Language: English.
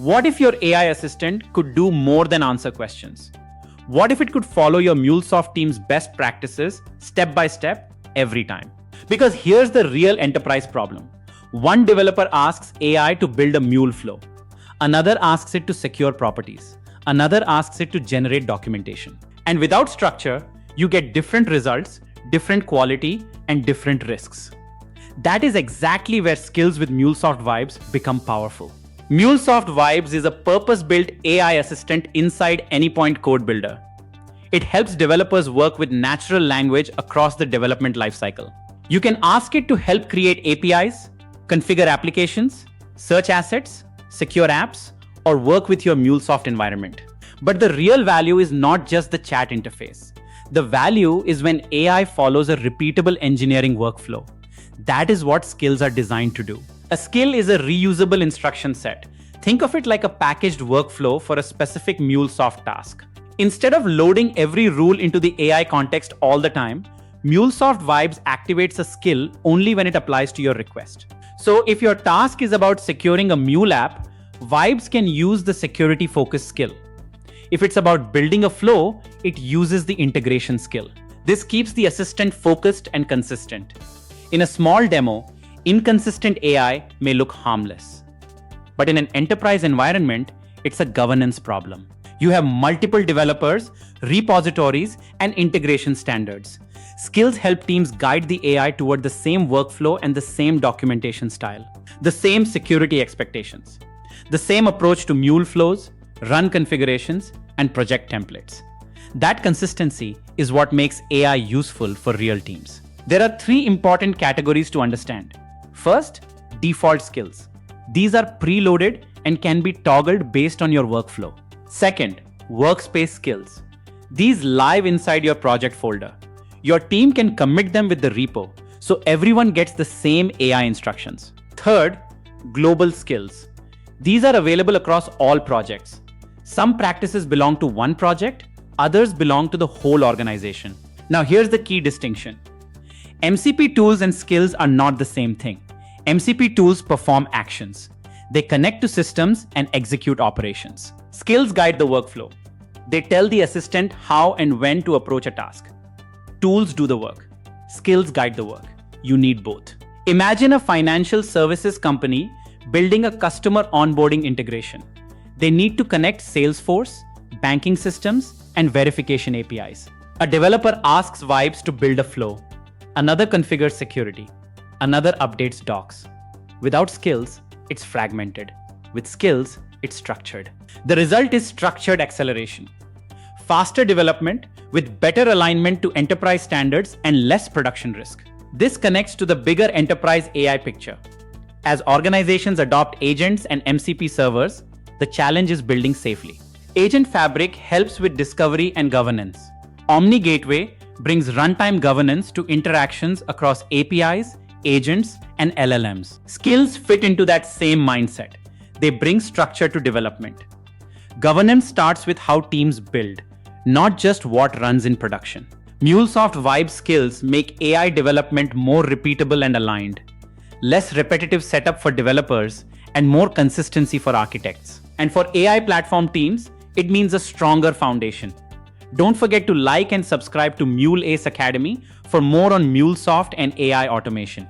What if your AI assistant could do more than answer questions? What if it could follow your MuleSoft team's best practices step by step every time? Because here's the real enterprise problem. One developer asks AI to build a Mule flow. Another asks it to secure properties. Another asks it to generate documentation. And without structure, you get different results, different quality, and different risks. That is exactly where skills with MuleSoft Vibes become powerful. MuleSoft Vibes is a purpose-built AI assistant inside Anypoint code builder. It helps developers work with natural language across the development lifecycle. You can ask it to help create APIs, configure applications, search assets, secure apps, or work with your MuleSoft environment. But the real value is not just the chat interface. The value is when AI follows a repeatable engineering workflow. That is what skills are designed to do. A skill is a reusable instruction set. Think of it like a packaged workflow for a specific MuleSoft task. Instead of loading every rule into the AI context all the time, MuleSoft Vibes activates a skill only when it applies to your request. So if your task is about securing a Mule app, Vibes can use the security-focused skill. If it's about building a flow, it uses the integration skill. This keeps the assistant focused and consistent. In a small demo, inconsistent AI may look harmless. But in an enterprise environment, it's a governance problem. You have multiple developers, repositories, and integration standards. Skills help teams guide the AI toward the same workflow and the same documentation style, the same security expectations, the same approach to Mule flows, run configurations, and project templates. That consistency is what makes AI useful for real teams. There are three important categories to understand. First, default skills. These are preloaded and can be toggled based on your workflow. Second, workspace skills. These live inside your project folder. Your team can commit them with the repo, so everyone gets the same AI instructions. Third, global skills. These are available across all projects. Some practices belong to one project, others belong to the whole organization. Now here's the key distinction. MCP tools and skills are not the same thing. MCP tools perform actions. They connect to systems and execute operations. Skills guide the workflow. They tell the assistant how and when to approach a task. Tools do the work. Skills guide the work. You need both. Imagine a financial services company building a customer onboarding integration. They need to connect Salesforce, banking systems, and verification APIs. A developer asks Vibes to build a flow. Another configures security. Another updates docs. Without skills, it's fragmented. With skills, it's structured. The result is structured acceleration. Faster development with better alignment to enterprise standards and less production risk. This connects to the bigger enterprise AI picture. As organizations adopt agents and MCP servers, the challenge is building safely. Agent Fabric helps with discovery and governance. Omni Gateway brings runtime governance to interactions across APIs, agents, and LLMs. Skills fit into that same mindset. They bring structure to development. Governance starts with how teams build, not just what runs in production. MuleSoft Vibe skills make AI development more repeatable and aligned, less repetitive setup for developers, and more consistency for architects. And for AI platform teams, it means a stronger foundation. Don't forget to like and subscribe to Mule Ace Academy for more on MuleSoft and AI automation.